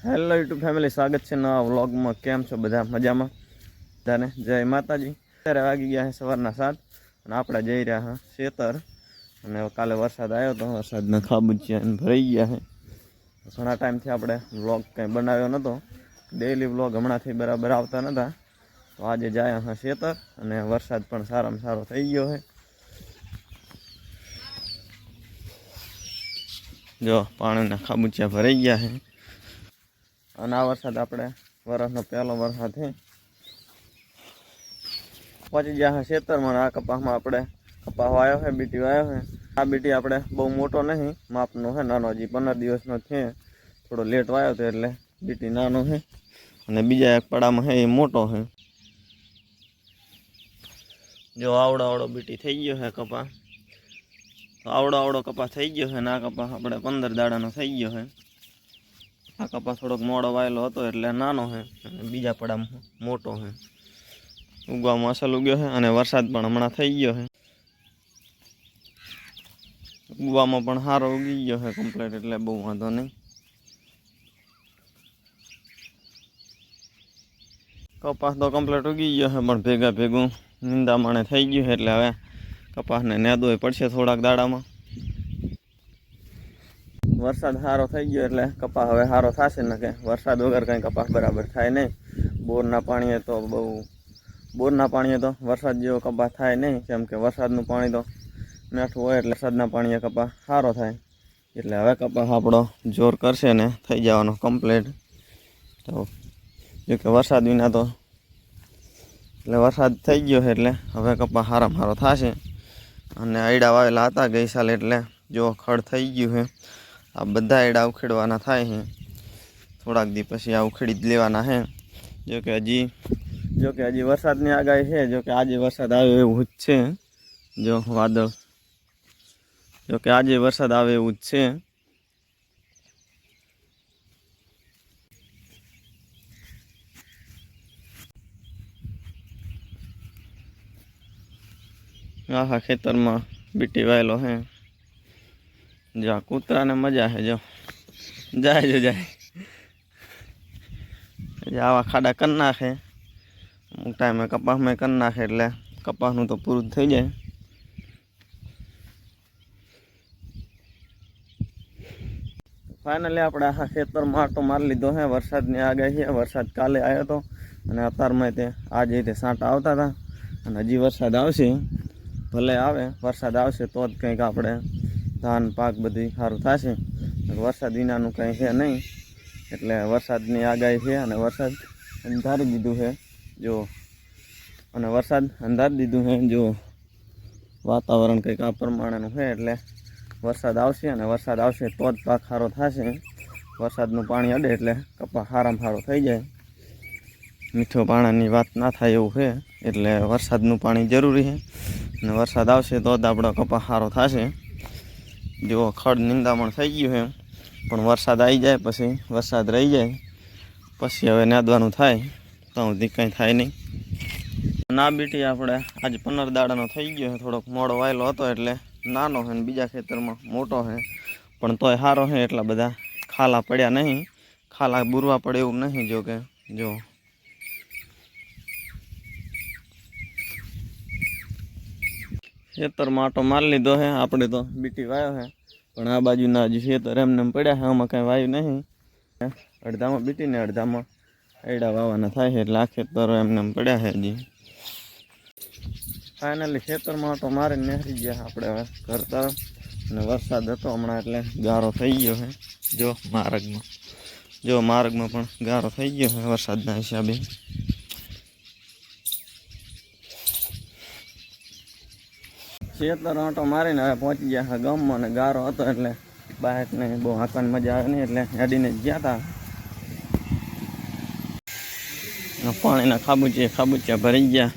Hello YouTube family, સ્વાગત છે નવા વ્લોગમાં। કેમ છો બધા? મજામાં? બધાને જય માતાજી। અત્યારે વાગી ગયા છે સવારના 7 અને આપણે જઈ રહ્યા હા ખેતર। અને કાલે વરસાદ આવ્યો તો વરસાદના ખાબુચિયા ભરાઈ ગયા છે। ઘણા ટાઈમથી આપણે વ્લોગ કંઈ બનાવ્યો નહોતો, ડેઈલી વ્લોગ હમણાંથી બરાબર આવતા નહોતા, તો આજે જાય હા ખેતર અને વરસાદ પણ સારામાં સારો થઈ ગયો છે। જો પાણીના ખાબુચિયા ભરાઈ ગયા છે અને આ વરસાદ આપણે વરસનો પહેલો વરસાદ છે। પહોંચી ગયા છે ખેતરમાં। આ કપાસમાં આપણે કપાસ વાવ્યો છે, બીટી વાવ્યો છે। આ બીટી આપણે બહુ મોટો નહીં, માપનો છે, નાનો, હજી 15 દિવસનો છે, થોડો લેટ વાવ્યો હતો એટલે બીટી નાનો છે। અને બીજા એક પડામાં છે એ મોટો છે। જો આવડો બીટી થઈ ગયો છે કપાસ, તો આવડો કપાસ થઈ ગયો છે ને આ કપાસ આપણે 15 દાડાનો થઈ ગયો છે। આ કપાસ થોડોક મોડો વાયેલો હતો એટલે નાનો છે અને બીજા પડામાં મોટો છે। ઉગવામાં અસલ ઉગ્યો છે અને વરસાદ પણ હમણાં થઈ ગયો છે। ઉગવામાં પણ સારો ઉગી ગયો છે કમ્પ્લીટ, એટલે બહુ વાંધો નહીં। કપાસ તો કમ્પ્લીટ ઉગી ગયો છે પણ ભેગું નિંદામણે થઈ ગયું છે, એટલે હવે કપાસને નેદવો પડશે થોડાક દાડામાં। વરસાદ સારો થઈ ગયો એટલે કપાસ હવે સારો થશે ને, કે વરસાદ વગર કંઈ કપાસ બરાબર થાય નહીં। બોરના પાણીએ તો વરસાદ જેવો કપાસ થાય નહીં, કેમ કે વરસાદનું પાણી તો મીઠું હોય એટલે વરસાદના પાણીએ કપાસ સારો થાય। એટલે હવે કપાસ આપણો જોર કરશે ને થઈ જવાનો કમ્પ્લીટ। તો જોકે વરસાદ વિના તો એટલે વરસાદ થઈ ગયો છે એટલે હવે કપાસ સારામાં સારો થશે। અને આયડા વાવેલા હતા ગઈ સાલ, એટલે જો ખડ થઈ ગયું છે। આ બધા આયડા ઉખેડવાના થાય છે, થોડાક દી પછી આ ઉખેડી જ લેવાના છે। જોકે હજી વરસાદની આગાહી છે, જોકે આજે વરસાદ આવે એવું જ છે। જો વાદળ, જોકે આજે વરસાદ આવે એવું જ છે। આખા ખેતરમાં બીટી વાયેલો છે। જો કૂતરાને મજા છે, જો જાય આવા ખાડા કરી નાખે અમુક ટાઈમે, કપાસમાં કરી નાખે એટલે કપાસનું તો પૂરું થઈ જાય। ફાઇનલી આપણે આખા ખેતરમાં આટો મારી લીધો છે। વરસાદની આગાહી છે, વરસાદ કાલે આવ્યો હતો અને અત્યારમાં તે આજે રીતે સાંટા આવતા હતા અને હજી વરસાદ આવશે। ભલે આવે, વરસાદ આવશે તો જ કંઈક આપણે ધાન પાક બધું સારું થશે। વરસાદ વિનાનું કંઈ છે નહીં, એટલે વરસાદની આગાહી છે અને વરસાદ અંધારી દીધું છે જો વાતાવરણ કંઈક આ પ્રમાણેનું છે, એટલે વરસાદ આવશે અને વરસાદ આવશે તો જ પાક સારો થશે। વરસાદનું પાણી અડે એટલે કપાસ સારામાં સારો થઈ જાય। મીઠો પાણીની વાત ના થાય એવું છે, એટલે વરસાદનું પાણી જરૂરી છે અને વરસાદ આવશે તો જ આપણો કપાસ સારો થશે। જો ખડ નિંદામણ થઈ ગયું છે, પણ વરસાદ આવી જાય પછી, વરસાદ રહી જાય પછી હવે નાદવાનું થાય, તો સુધી કંઈ થાય નહીં। ના બીટી આપણે આજે 15 દાડાનો થઈ ગયો છે, થોડોક મોડો વાયેલો હતો એટલે નાનો છે ને બીજા ખેતરમાં મોટો છે, પણ તોય સારો છે। એટલા બધા ખાલા પડ્યા નહીં, ખાલા બુરવા પડે એવું નહીં। જોકે જો ખેતરમાં આટો મારી લીધો છે આપણે, તો બીટી વાયો છે, પણ આ બાજુના હજી ખેતર એમને પડ્યા છે, આમાં કાંઈ વાયું નહીં। અડધામાં બીટી ને અડધામાં આયડા વાવાના થાય છે, એટલે આ ખેતરો એમને પડ્યા છે હજી। ફાઇનલી ખેતરમાં આટો મારીને નીકળી ગયા આપણે હવે ઘર તરફ, અને વરસાદ હતો હમણાં એટલે ગારો થઈ ગયો છે। જો માર્ગમાં પણ ગારો થઈ ગયો છે વરસાદના હિસાબે। ખેતર આંટો મારીને હવે પહોંચી ગયા છે ગામમાં, અને ગારો હતો એટલે બાઇકને બહુ હાંકવાની મજા આવે નહીં, એટલે હેડીને જ ગયા હતા। પાણીના ખાબુચિયા ભરાઈ ગયા।